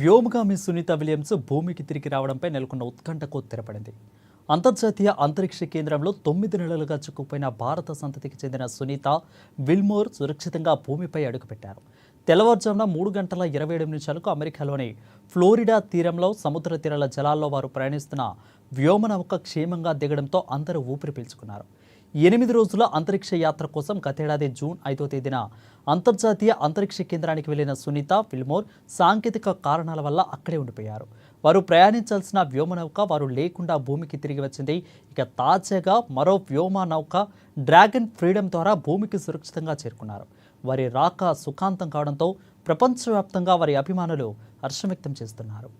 వ్యోమగామి Sunitha Williams భూమికి తిరిగి రావడంపై నెలకొన్న ఉత్కంఠకు తెరపడింది. అంతర్జాతీయ అంతరిక్ష కేంద్రంలో 9 నెలలుగా చిక్కుకుపోయిన భారత సంతతికి చెందిన సునీత విల్మోర్ సురక్షితంగా భూమిపై అడుగుపెట్టారు. తెల్లవారుజామున 3:27 అమెరికాలోని ఫ్లోరిడా తీరంలో సముద్ర తీరాల జలాల్లో వారు ప్రయాణిస్తున్న వ్యోమనౌక క్షేమంగా దిగడంతో అందరూ ఊపిరి పీల్చుకున్నారు. 8 రోజుల అంతరిక్ష యాత్ర కోసం గతేడాది జూన్ 5వ తేదీన అంతర్జాతీయ అంతరిక్ష కేంద్రానికి వెళ్లిన సునీత విల్మోర్ సాంకేతిక కారణాల వల్ల అక్కడే ఉండిపోయారు. వారు ప్రయాణించాల్సిన వ్యోమనౌక వారు లేకుండా భూమికి తిరిగి వచ్చింది. ఇక తాజాగా మరో వ్యోమనౌక డ్రాగన్ ఫ్రీడమ్ ద్వారా భూమికి సురక్షితంగా చేరుకున్నారు. వారి రాక సుఖాంతం కావడంతో ప్రపంచవ్యాప్తంగా వారి అభిమానులు హర్షం వ్యక్తం చేస్తున్నారు.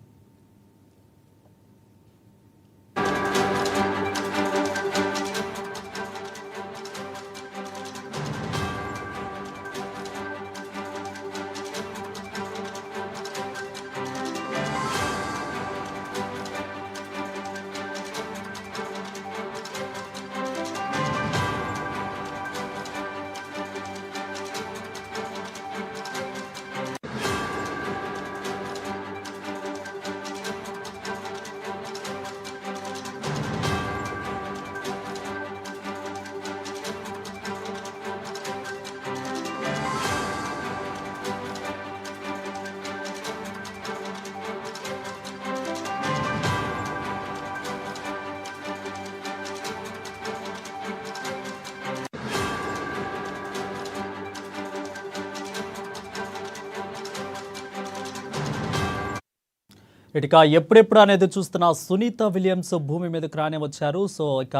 ఇక ఎప్పుడెప్పుడు అనేది చూస్తున్న సునీత విలియమ్స్ భూమి మీదకు రానే వచ్చారు. సో ఇక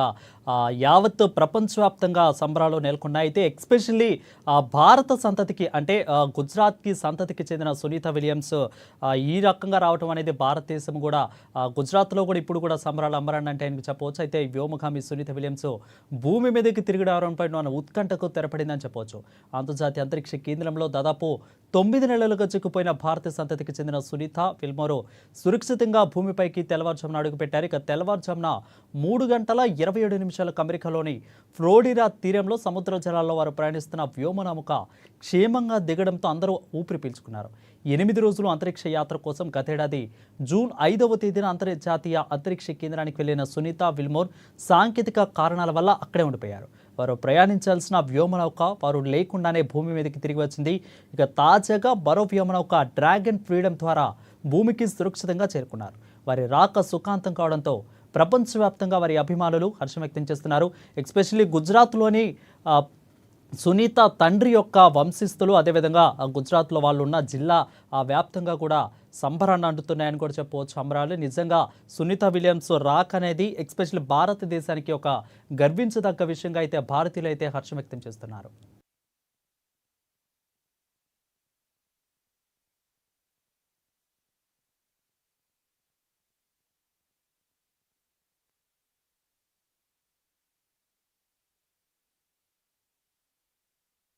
యావత్ ప్రపంచవ్యాప్తంగా సంబరాలు నెలకొన్నాయి. అయితే ఎక్స్పెషల్లీ భారత సంతతికి అంటే గుజరాత్కి సంతతికి చెందిన సునీత విలియమ్స్ ఈ రకంగా రావడం అనేది భారతదేశం కూడా గుజరాత్లో కూడా ఇప్పుడు కూడా సంబరాలు అంబరాన్ని అంటే ఆయనకు చెప్పవచ్చు. అయితే వ్యోమగామి సునీత విలియమ్స్ భూమి మీదకి తిరిగి రావడంపై ఉత్కంఠకు తెరపడిందని చెప్పవచ్చు. అంతర్జాతీయ అంతరిక్ష కేంద్రంలో దాదాపు 9 నెలలుగా చిక్కుపోయిన భారత సంతతికి చెందిన సునీత విల్మోర్ సురక్షితంగా భూమిపైకి తెల్లవారుజామున అడుగుపెట్టారు. ఇక తెల్లవారుజామున 3:27 అమెరికాలోని ఫ్లోరిడా తీరంలో సముద్ర జలాల్లో వారు ప్రయాణిస్తున్న వ్యోమనౌక క్షేమంగా దిగడంతో అందరూ ఊపిరి పీల్చుకున్నారు. 8 రోజులు అంతరిక్ష యాత్ర కోసం గతేడాది జూన్ 5వ తేదీన అంతర్జాతీయ అంతరిక్ష కేంద్రానికి వెళ్లిన సునీత విల్మోర్ సాంకేతిక కారణాల వల్ల అక్కడే ఉండిపోయారు. వారు ప్రయాణించాల్సిన వ్యోమనౌక వారు లేకుండానే భూమి మీదకి తిరిగి వచ్చింది. ఇక తాజాగా మరో వ్యోమనౌక డ్రాగన్ ఫ్రీడమ్ ద్వారా భూమికి సురక్షితంగా చేరుకున్నారు. వారి రాక సుఖాంతం కావడంతో ప్రపంచవ్యాప్తంగా వారి అభిమానులు హర్షం వ్యక్తం చేస్తున్నారు. ఎస్పెషల్లీ గుజరాత్లోని సునీత తండ్రి యొక్క వంశస్థులు అదేవిధంగా గుజరాత్లో వాళ్ళు ఉన్న జిల్లా వ్యాప్తంగా కూడా సంబరాన్ని అంటున్నాయని కూడా చెప్పవచ్చు. సంబరాలు నిజంగా సునీత విలియమ్స్ రాక్ అనేది ఎస్పెషల్లీ భారతదేశానికి ఒక గర్వించదగ్గ విషయంగా అయితే భారతీయులు అయితే హర్షం వ్యక్తం చేస్తున్నారు.